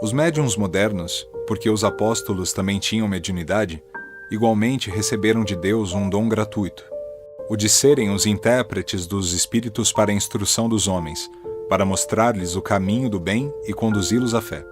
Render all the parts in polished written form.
Os médiuns modernos, porque os apóstolos também tinham mediunidade, igualmente receberam de Deus um dom gratuito, o de serem os intérpretes dos espíritos para a instrução dos homens, para mostrar-lhes o caminho do bem e conduzi-los à fé.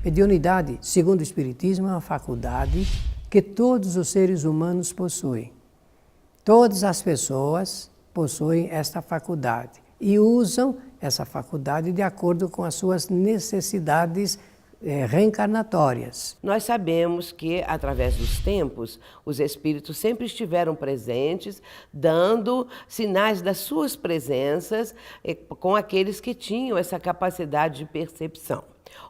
Mediunidade, segundo o Espiritismo, é uma faculdade que todos os seres humanos possuem. Todas as pessoas possuem esta faculdade e usam essa faculdade de acordo com as suas necessidades reencarnatórias. Nós sabemos que, através dos tempos, os espíritos sempre estiveram presentes, dando sinais das suas presenças com aqueles que tinham essa capacidade de percepção.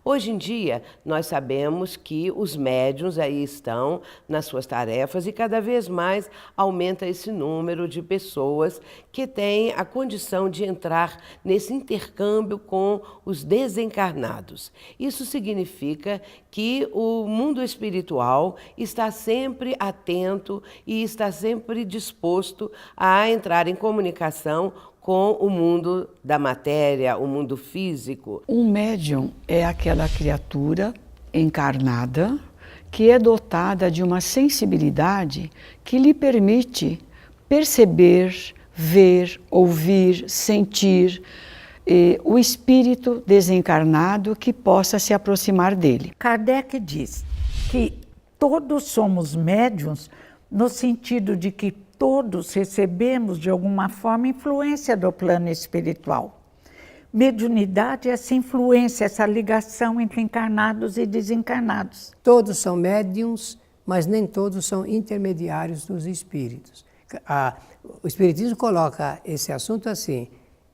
Hoje em dia, nós sabemos que os médiuns aí estão nas suas tarefas e cada vez mais aumenta esse número de pessoas que têm a condição de entrar nesse intercâmbio com os desencarnados. Isso significa que o mundo espiritual está sempre atento e está sempre disposto a entrar em comunicação com o mundo da matéria, o mundo físico. Um médium é aquela criatura encarnada que é dotada de uma sensibilidade que lhe permite perceber, ver, ouvir, sentir o espírito desencarnado que possa se aproximar dele. Kardec diz que todos somos médiuns no sentido de que todos recebemos, de alguma forma, influência do plano espiritual. Mediunidade é essa influência, essa ligação entre encarnados e desencarnados. Todos são médiuns, mas nem todos são intermediários dos espíritos. O Espiritismo coloca esse assunto assim: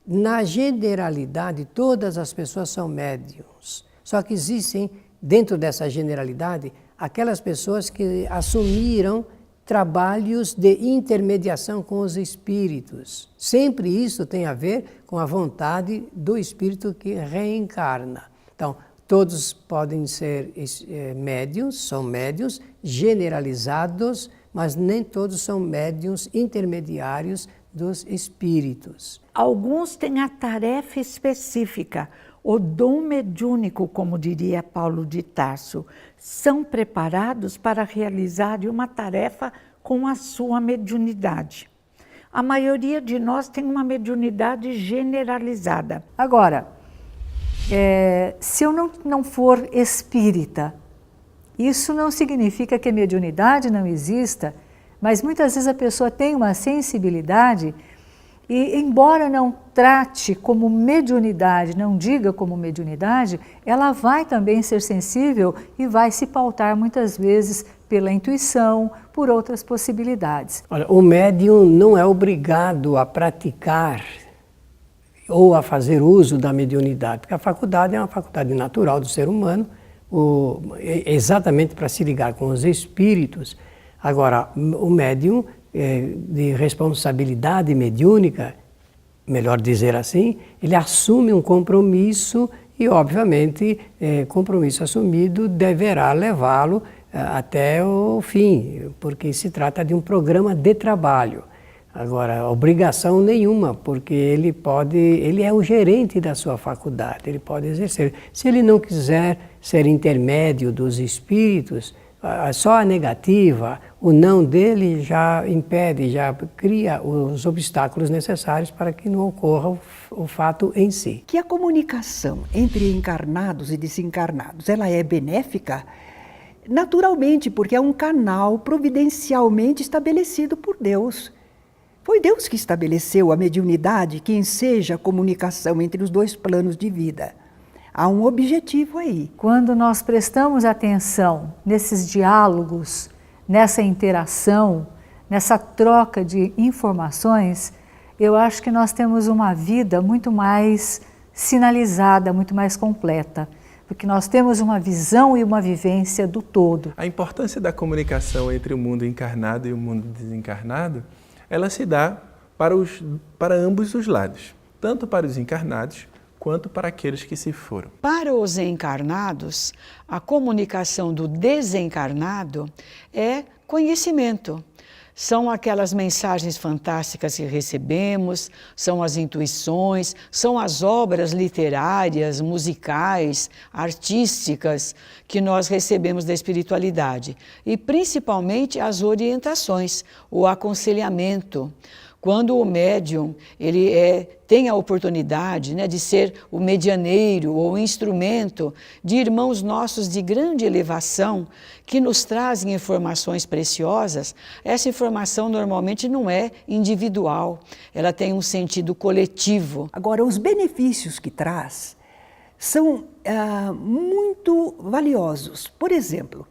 na generalidade, todas as pessoas são médiuns. Só que existem, dentro dessa generalidade, aquelas pessoas que assumiram trabalhos de intermediação com os espíritos. Sempre isso tem a ver com a vontade do espírito que reencarna. Então, todos podem ser médiuns, são médiuns generalizados, mas nem todos são médiuns intermediários dos espíritos. Alguns têm a tarefa específica, o dom mediúnico, como diria Paulo de Tarso, são preparados para realizar uma tarefa com a sua mediunidade. A maioria de nós tem uma mediunidade generalizada. Agora, se eu não for espírita, isso não significa que a mediunidade não exista, mas muitas vezes a pessoa tem uma sensibilidade e, embora não trate como mediunidade, não diga como mediunidade, ela vai também ser sensível e vai se pautar muitas vezes pela intuição, por outras possibilidades. Olha, o médium não é obrigado a praticar ou a fazer uso da mediunidade, porque a faculdade é uma faculdade natural do ser humano, exatamente para se ligar com os espíritos. Agora, o médium de responsabilidade mediúnica, melhor dizer assim, ele assume um compromisso e, obviamente, compromisso assumido deverá levá-lo até o fim, porque se trata de um programa de trabalho. Agora, obrigação nenhuma, porque ele é o gerente da sua faculdade, ele pode exercer. Se ele não quiser ser intermédio dos espíritos, só a negativa, o não dele já impede, já cria os obstáculos necessários para que não ocorra o fato em si. Que a comunicação entre encarnados e desencarnados, ela é benéfica? Naturalmente, porque é um canal providencialmente estabelecido por Deus. Foi Deus que estabeleceu a mediunidade, que enseja a comunicação entre os dois planos de vida. Há um objetivo aí. Quando nós prestamos atenção nesses diálogos, nessa interação, nessa troca de informações, eu acho que nós temos uma vida muito mais sinalizada, muito mais completa, porque nós temos uma visão e uma vivência do todo. A importância da comunicação entre o mundo encarnado e o mundo desencarnado, ela se dá para ambos os lados, tanto para os encarnados quanto para aqueles que se foram. Para os encarnados, a comunicação do desencarnado é conhecimento. São aquelas mensagens fantásticas que recebemos, são as intuições, são as obras literárias, musicais, artísticas que nós recebemos da espiritualidade. E principalmente as orientações, o aconselhamento. Quando o médium tem a oportunidade, né, de ser o medianeiro ou o instrumento de irmãos nossos de grande elevação que nos trazem informações preciosas, essa informação normalmente não é individual, ela tem um sentido coletivo. Agora, os benefícios que traz são muito valiosos. Por exemplo,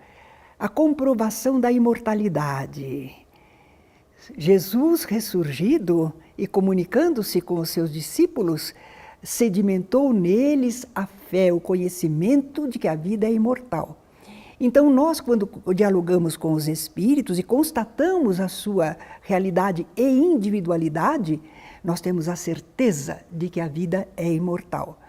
a comprovação da imortalidade. Jesus ressurgido e comunicando-se com os seus discípulos, sedimentou neles a fé, o conhecimento de que a vida é imortal. Então nós, quando dialogamos com os espíritos e constatamos a sua realidade e individualidade, nós temos a certeza de que a vida é imortal.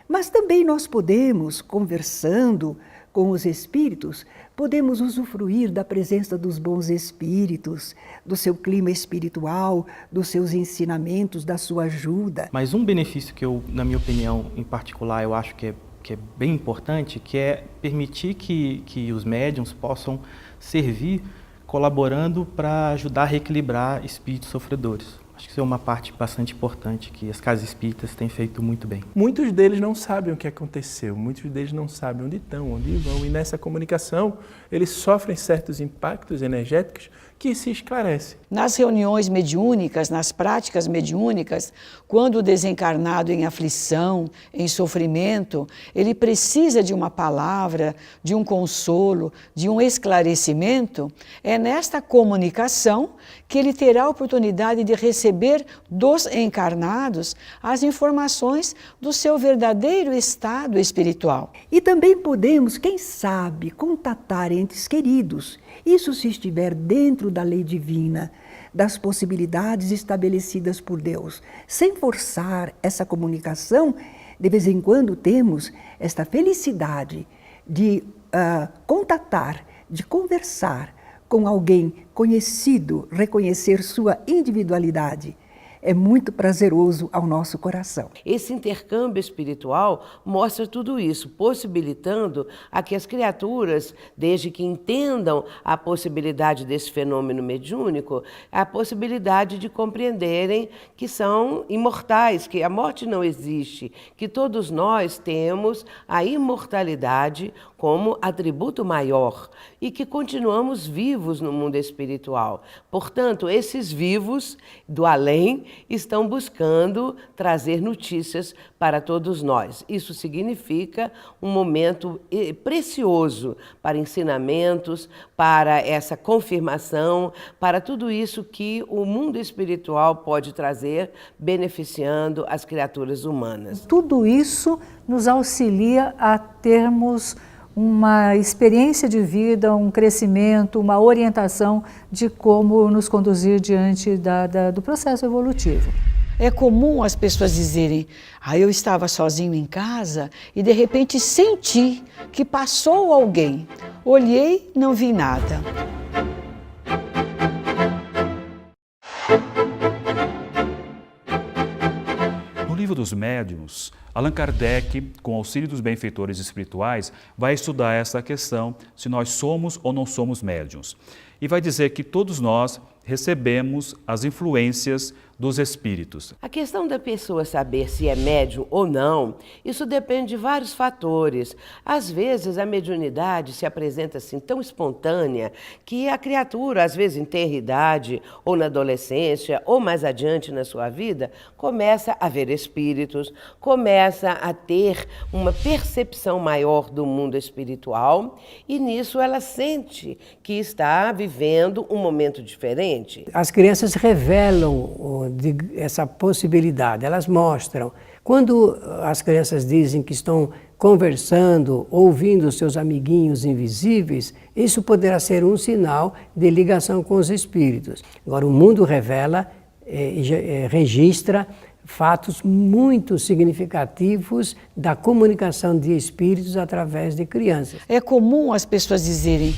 Mas também nós podemos, conversando com os espíritos, podemos usufruir da presença dos bons espíritos, do seu clima espiritual, dos seus ensinamentos, da sua ajuda. Mas um benefício que eu, na minha opinião, em particular, eu acho que é bem importante, que é permitir que os médiuns possam servir colaborando para ajudar a reequilibrar espíritos sofredores. Acho que isso é uma parte bastante importante que as casas espíritas têm feito muito bem. Muitos deles não sabem o que aconteceu, muitos deles não sabem onde estão, onde vão, e nessa comunicação eles sofrem certos impactos energéticos que se esclarecem. Nas reuniões mediúnicas, nas práticas mediúnicas, quando o desencarnado em aflição, em sofrimento, ele precisa de uma palavra, de um consolo, de um esclarecimento, é nesta comunicação que ele terá a oportunidade de receber dos encarnados as informações do seu verdadeiro estado espiritual. E também podemos, quem sabe, contatar entes queridos, isso se estiver dentro da lei divina, das possibilidades estabelecidas por Deus. Sem forçar essa comunicação, de vez em quando temos esta felicidade de contatar, de conversar com alguém conhecido, reconhecer sua individualidade. É muito prazeroso ao nosso coração. Esse intercâmbio espiritual mostra tudo isso, possibilitando a que as criaturas, desde que entendam a possibilidade desse fenômeno mediúnico, a possibilidade de compreenderem que são imortais, que a morte não existe, que todos nós temos a imortalidade como atributo maior e que continuamos vivos no mundo espiritual. Portanto, esses vivos do além estão buscando trazer notícias para todos nós. Isso significa um momento precioso para ensinamentos, para essa confirmação, para tudo isso que o mundo espiritual pode trazer, beneficiando as criaturas humanas. Tudo isso nos auxilia a termos uma experiência de vida, um crescimento, uma orientação de como nos conduzir diante do processo evolutivo. É comum as pessoas dizerem, eu estava sozinho em casa e de repente senti que passou alguém. Olhei, não vi nada. No livro dos médiuns, Allan Kardec, com auxílio dos benfeitores espirituais, vai estudar essa questão se nós somos ou não somos médiuns. E vai dizer que todos nós recebemos as influências dos espíritos. A questão da pessoa saber se é médium ou não, isso depende de vários fatores. Às vezes a mediunidade se apresenta assim tão espontânea que a criatura, às vezes em tenra idade, ou na adolescência, ou mais adiante na sua vida, começa a ver espíritos, começa a ter uma percepção maior do mundo espiritual e nisso ela sente que está vivendo um momento diferente. As crianças revelam essa possibilidade, elas mostram. Quando as crianças dizem que estão conversando, ouvindo seus amiguinhos invisíveis, isso poderá ser um sinal de ligação com os espíritos. Agora, o mundo revela, registra fatos muito significativos da comunicação de espíritos através de crianças. É comum as pessoas dizerem: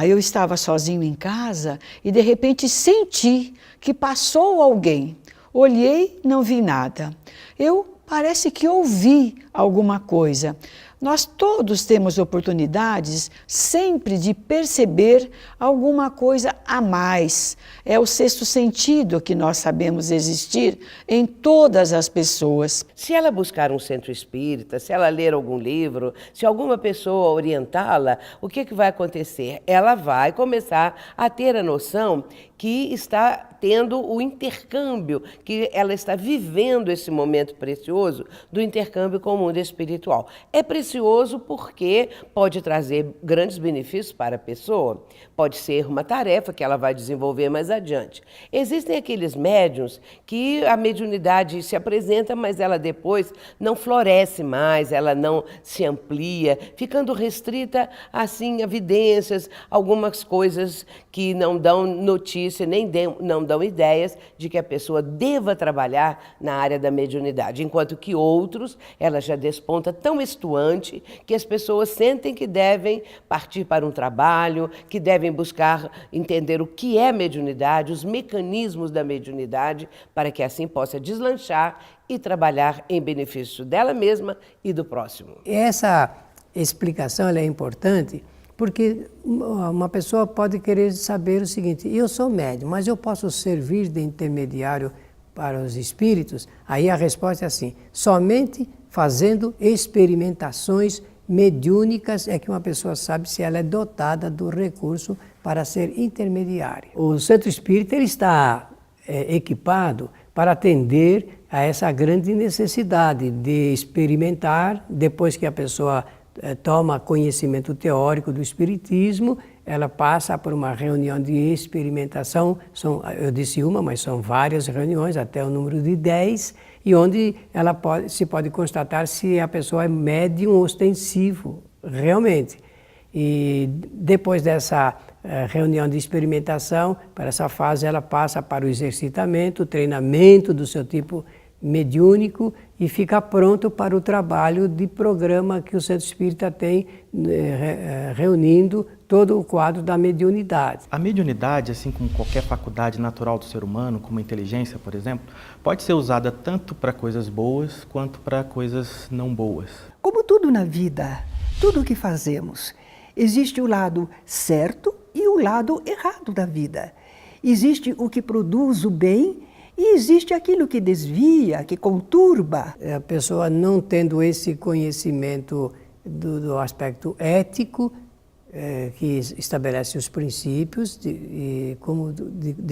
eu estava sozinho em casa e de repente senti que passou alguém. Olhei, não vi nada. Parece que ouvi alguma coisa. Nós todos temos oportunidades sempre de perceber alguma coisa a mais. É o sexto sentido que nós sabemos existir em todas as pessoas. Se ela buscar um centro espírita, se ela ler algum livro, se alguma pessoa orientá-la, o que vai acontecer? Ela vai começar a ter a noção que está tendo o intercâmbio, que ela está vivendo esse momento precioso do intercâmbio com o mundo espiritual. É precioso porque pode trazer grandes benefícios para a pessoa, pode ser uma tarefa que ela vai desenvolver mais adiante. Existem aqueles médiuns que a mediunidade se apresenta, mas ela depois não floresce mais, ela não se amplia, ficando restrita assim a evidências, algumas coisas que não dão notícia, nem não dão ideias de que a pessoa deva trabalhar na área da mediunidade, enquanto que outros, ela já desponta tão estuante que as pessoas sentem que devem partir para um trabalho, que devem buscar entender o que é mediunidade, os mecanismos da mediunidade, para que assim possa deslanchar e trabalhar em benefício dela mesma e do próximo. Essa explicação ela é importante porque uma pessoa pode querer saber o seguinte: eu sou médium, mas eu posso servir de intermediário para os espíritos? Aí a resposta é assim: somente fazendo experimentações mediúnicas é que uma pessoa sabe se ela é dotada do recurso para ser intermediária. O centro espírita ele está equipado para atender a essa grande necessidade de experimentar. Depois que a pessoa toma conhecimento teórico do espiritismo, ela passa por uma reunião de experimentação, eu disse uma, mas são várias reuniões, até o número de 10, e onde se pode constatar se a pessoa é médium ostensivo, realmente. E depois dessa reunião de experimentação, para essa fase ela passa para o exercitamento, o treinamento do seu tipo mediúnico e fica pronto para o trabalho de programa que o Centro Espírita tem, reunindo todo o quadro da mediunidade. A mediunidade, assim como qualquer faculdade natural do ser humano, como a inteligência, por exemplo, pode ser usada tanto para coisas boas quanto para coisas não boas. Como tudo na vida, tudo o que fazemos, existe o lado certo e o lado errado da vida. Existe o que produz o bem e existe aquilo que desvia, que conturba. A pessoa não tendo esse conhecimento do aspecto ético, que estabelece os princípios de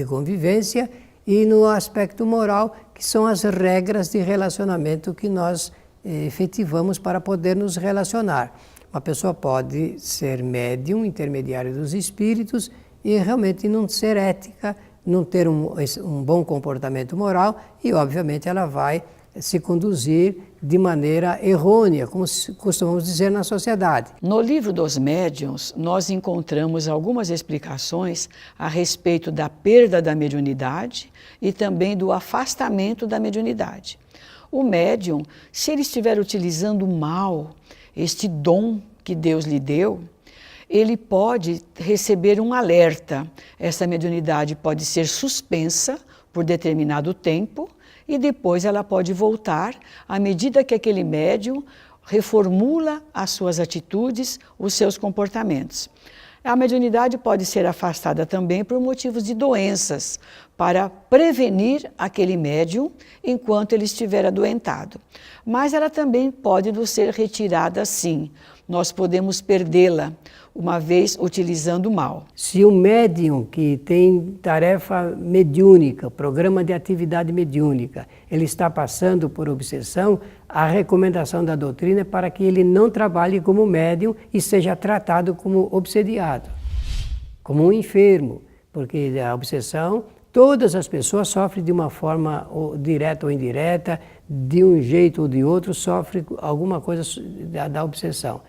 convivência, e no aspecto moral, que são as regras de relacionamento que nós efetivamos para poder nos relacionar. Uma pessoa pode ser médium, intermediário dos espíritos, e realmente não ser ética, não ter um bom comportamento moral, e obviamente ela vai se conduzir de maneira errônea, como costumamos dizer na sociedade. No livro dos médiuns, nós encontramos algumas explicações a respeito da perda da mediunidade e também do afastamento da mediunidade. O médium, se ele estiver utilizando mal este dom que Deus lhe deu, ele pode receber um alerta. Essa mediunidade pode ser suspensa por determinado tempo e depois ela pode voltar à medida que aquele médium reformula as suas atitudes, os seus comportamentos. A mediunidade pode ser afastada também por motivos de doenças, para prevenir aquele médium enquanto ele estiver adoentado. Mas ela também pode nos ser retirada sim. Nós podemos perdê-la, uma vez utilizando mal. Se o médium que tem tarefa mediúnica, programa de atividade mediúnica, ele está passando por obsessão, a recomendação da doutrina é para que ele não trabalhe como médium e seja tratado como obsediado, como um enfermo, porque a obsessão Todas as pessoas sofrem de uma forma direta ou indireta, de um jeito ou de outro, sofrem alguma coisa da obsessão.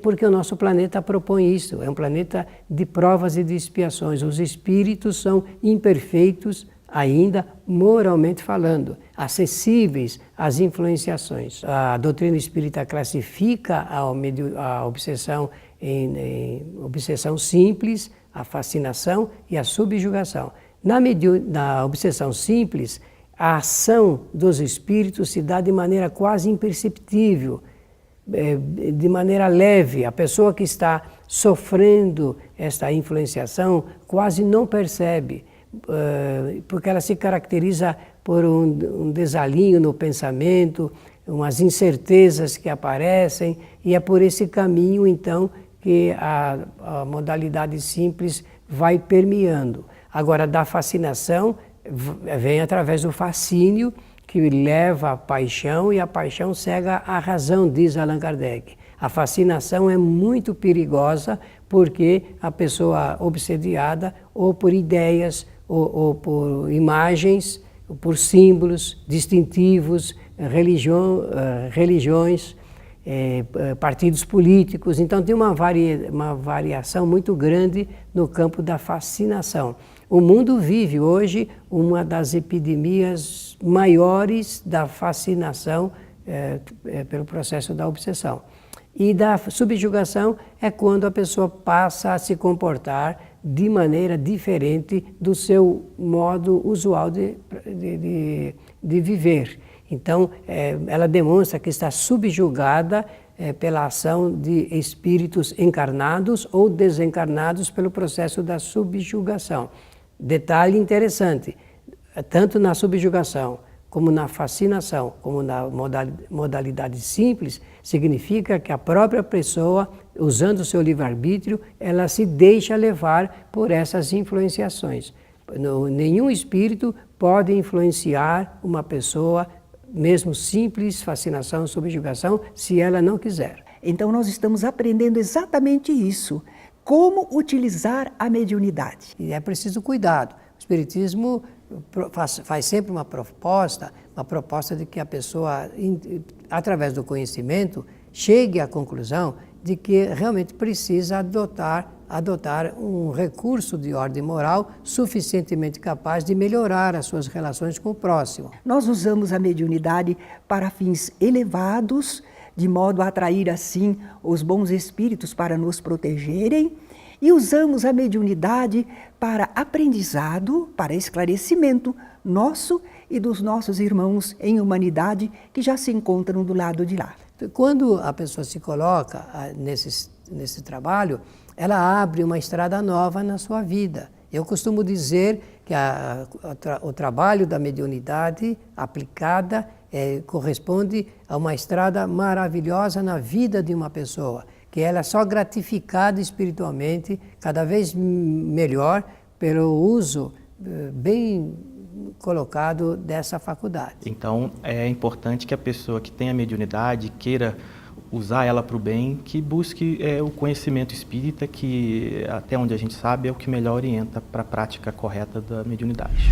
Porque o nosso planeta propõe isso, é um planeta de provas e de expiações. Os espíritos são imperfeitos ainda, moralmente falando, acessíveis às influenciações. A doutrina espírita classifica a obsessão em obsessão simples, a fascinação e a subjugação. Na obsessão simples, a ação dos espíritos se dá de maneira quase imperceptível, de maneira leve. A pessoa que está sofrendo esta influenciação quase não percebe, porque ela se caracteriza por um desalinho no pensamento, umas incertezas que aparecem, e é por esse caminho, então, que a modalidade simples vai permeando. Agora, da fascinação, vem através do fascínio, que leva à paixão, e a paixão cega a razão, diz Allan Kardec. A fascinação é muito perigosa, porque a pessoa obsediada, ou por ideias, ou por imagens, ou por símbolos distintivos, religiões, partidos políticos. Então tem uma variação muito grande no campo da fascinação. O mundo vive hoje uma das epidemias maiores da fascinação pelo processo da obsessão. E da subjugação é quando a pessoa passa a se comportar de maneira diferente do seu modo usual de viver. Então, ela demonstra que está subjugada pela ação de espíritos encarnados ou desencarnados pelo processo da subjugação. Detalhe interessante, tanto na subjugação, como na fascinação, como na modalidade simples, significa que a própria pessoa, usando o seu livre-arbítrio, ela se deixa levar por essas influenciações. Nenhum espírito pode influenciar uma pessoa, mesmo simples, fascinação, subjugação, se ela não quiser. Então nós estamos aprendendo exatamente isso, como utilizar a mediunidade. E é preciso cuidado. O Espiritismo faz sempre uma proposta de que a pessoa, através do conhecimento, chegue à conclusão de que realmente precisa adotar um recurso de ordem moral suficientemente capaz de melhorar as suas relações com o próximo. Nós usamos a mediunidade para fins elevados, de modo a atrair assim os bons espíritos para nos protegerem, e usamos a mediunidade para aprendizado, para esclarecimento nosso e dos nossos irmãos em humanidade que já se encontram do lado de lá. Quando a pessoa se coloca nesse trabalho, ela abre uma estrada nova na sua vida. Eu costumo dizer que o trabalho da mediunidade aplicada corresponde a uma estrada maravilhosa na vida de uma pessoa, que ela é só gratificada espiritualmente, cada vez melhor, pelo uso bem colocado dessa faculdade. Então, é importante que a pessoa que tem a mediunidade queira usar ela para o bem, que busque o conhecimento espírita, que até onde a gente sabe é o que melhor orienta para a prática correta da mediunidade.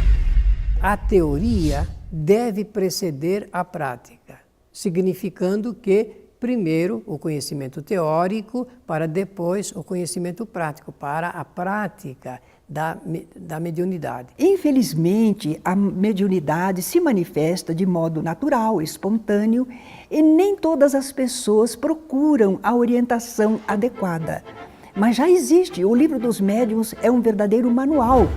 A teoria deve preceder a prática, significando que primeiro o conhecimento teórico, para depois o conhecimento prático, para a prática da mediunidade. Infelizmente, a mediunidade se manifesta de modo natural, espontâneo, e nem todas as pessoas procuram a orientação adequada. Mas já existe, o Livro dos Médiuns é um verdadeiro manual.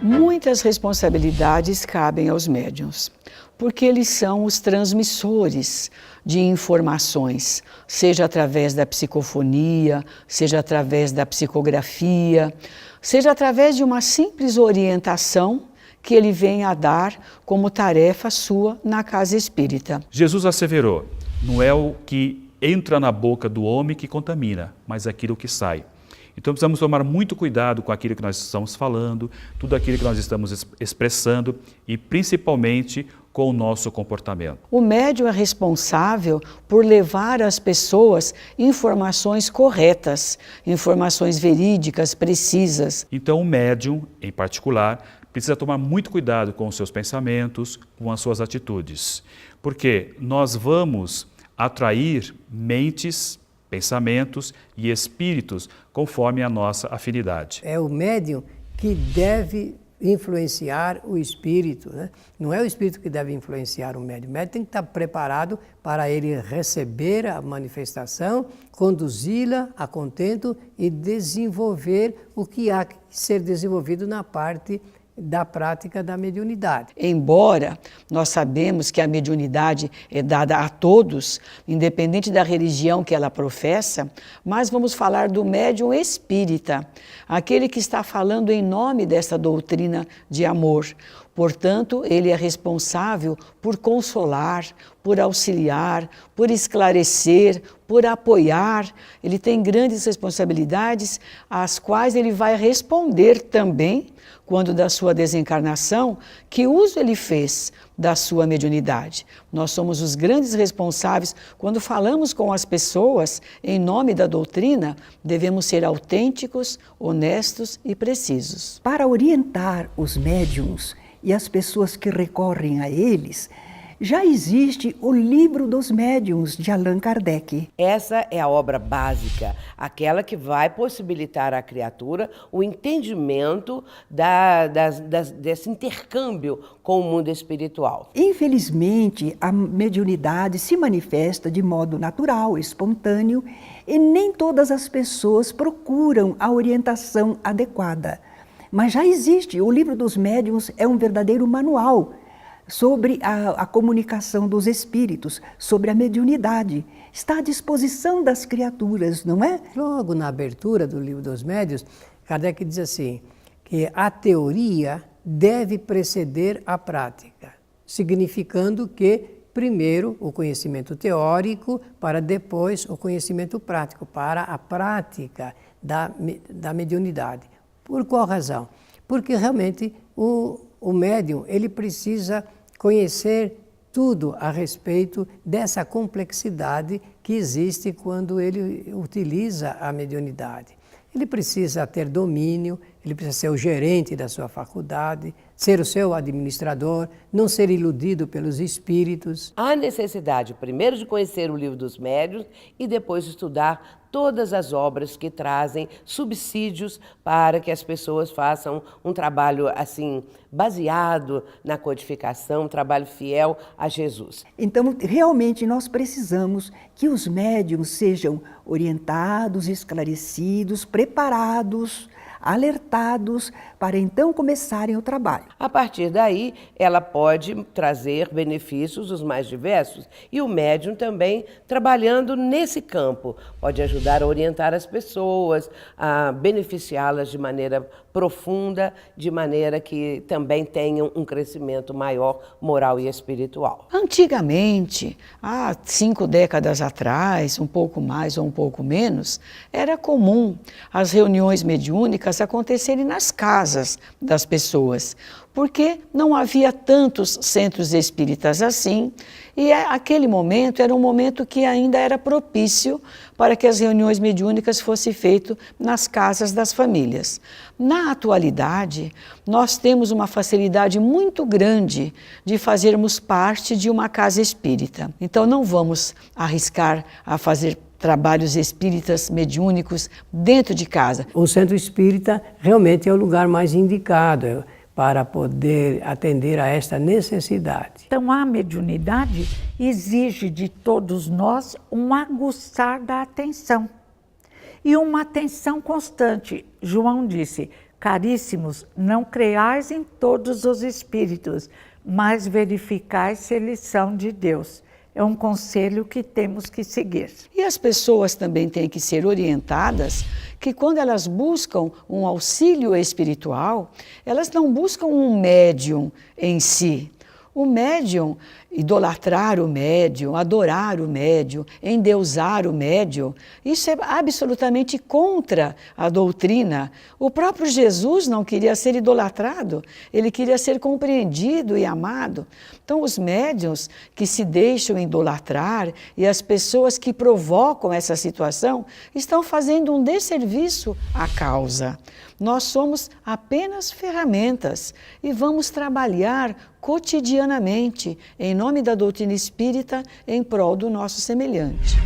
Muitas responsabilidades cabem aos médiuns, porque eles são os transmissores de informações, seja através da psicofonia, seja através da psicografia, seja através de uma simples orientação que ele vem a dar como tarefa sua na casa espírita. Jesus asseverou: não é o que entra na boca do homem que contamina, mas aquilo que sai. Então precisamos tomar muito cuidado com aquilo que nós estamos falando, tudo aquilo que nós estamos expressando e principalmente com o nosso comportamento. O médium é responsável por levar às pessoas informações corretas, informações verídicas, precisas. Então o médium, em particular, precisa tomar muito cuidado com os seus pensamentos, com as suas atitudes, porque nós vamos atrair mentes, pensamentos e espíritos conforme a nossa afinidade. É o médium que deve influenciar o espírito, né? Não é o espírito que deve influenciar o médium. O médium tem que estar preparado para ele receber a manifestação, conduzi-la a contento e desenvolver o que há que ser desenvolvido na parte da prática da mediunidade. Embora nós sabemos que a mediunidade é dada a todos, independente da religião que ela professa, mas vamos falar do médium espírita, aquele que está falando em nome dessa doutrina de amor. Portanto, ele é responsável por consolar, por auxiliar, por esclarecer, por apoiar. Ele tem grandes responsabilidades, às quais ele vai responder também, quando da sua desencarnação, que uso ele fez da sua mediunidade. Nós somos os grandes responsáveis. Quando falamos com as pessoas em nome da doutrina, devemos ser autênticos, honestos e precisos. Para orientar os médiuns e as pessoas que recorrem a eles, já existe o Livro dos Médiuns, de Allan Kardec. Essa é a obra básica, aquela que vai possibilitar à criatura o entendimento desse intercâmbio com o mundo espiritual. Infelizmente, a mediunidade se manifesta de modo natural, espontâneo, e nem todas as pessoas procuram a orientação adequada. Mas já existe, o Livro dos Médiuns é um verdadeiro manual sobre a comunicação dos espíritos, sobre a mediunidade. Está à disposição das criaturas, não é? Logo na abertura do Livro dos Médiuns, Kardec diz assim, que a teoria deve preceder a prática, significando que primeiro o conhecimento teórico, para depois o conhecimento prático, para a prática da mediunidade. Por qual razão? Porque realmente o médium ele precisa conhecer tudo a respeito dessa complexidade que existe quando ele utiliza a mediunidade. Ele precisa ter domínio, ele precisa ser o gerente da sua faculdade, ser o seu administrador, não ser iludido pelos espíritos. Há necessidade, primeiro, de conhecer o Livro dos Médiuns e depois estudar todas as obras que trazem subsídios para que as pessoas façam um trabalho assim baseado na codificação, um trabalho fiel a Jesus. Então, realmente, nós precisamos que os médiuns sejam orientados, esclarecidos, preparados, alertados, para então começarem o trabalho. A partir daí, ela pode trazer benefícios os mais diversos e o médium também, trabalhando nesse campo, pode ajudar a orientar as pessoas, a beneficiá-las de maneira profunda, de maneira que também tenham um crescimento maior moral e espiritual. Antigamente, há 5 décadas atrás, um pouco mais ou um pouco menos, era comum as reuniões mediúnicas acontecerem nas casas das pessoas, porque não havia tantos centros espíritas assim, e aquele momento era um momento que ainda era propício para que as reuniões mediúnicas fossem feitas nas casas das famílias. Na atualidade, nós temos uma facilidade muito grande de fazermos parte de uma casa espírita. Então não vamos arriscar a fazer trabalhos espíritas mediúnicos dentro de casa. O centro espírita realmente é o lugar mais indicado para poder atender a esta necessidade. Então, a mediunidade exige de todos nós um aguçar da atenção e uma atenção constante. João disse, caríssimos, não creais em todos os espíritos, mas verificai se eles são de Deus. É um conselho que temos que seguir. E as pessoas também têm que ser orientadas que quando elas buscam um auxílio espiritual, elas não buscam um médium em si. O médium idolatrar o médium, adorar o médium, endeusar o médium, isso é absolutamente contra a doutrina. O próprio Jesus não queria ser idolatrado, ele queria ser compreendido e amado. Então, os médiuns que se deixam idolatrar e as pessoas que provocam essa situação estão fazendo um desserviço à causa. Nós somos apenas ferramentas e vamos trabalhar cotidianamente, em nome da doutrina espírita, em prol do nosso semelhante.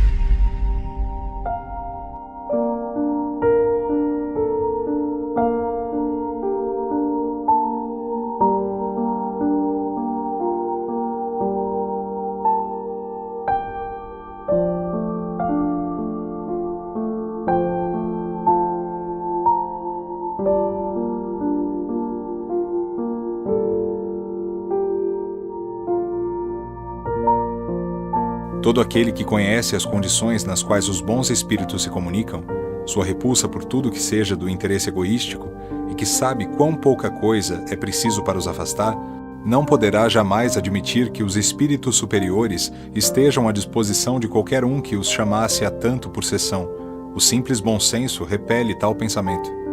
Todo aquele que conhece as condições nas quais os bons espíritos se comunicam, sua repulsa por tudo que seja do interesse egoístico e que sabe quão pouca coisa é preciso para os afastar, não poderá jamais admitir que os espíritos superiores estejam à disposição de qualquer um que os chamasse a tanto por sessão. O simples bom senso repele tal pensamento.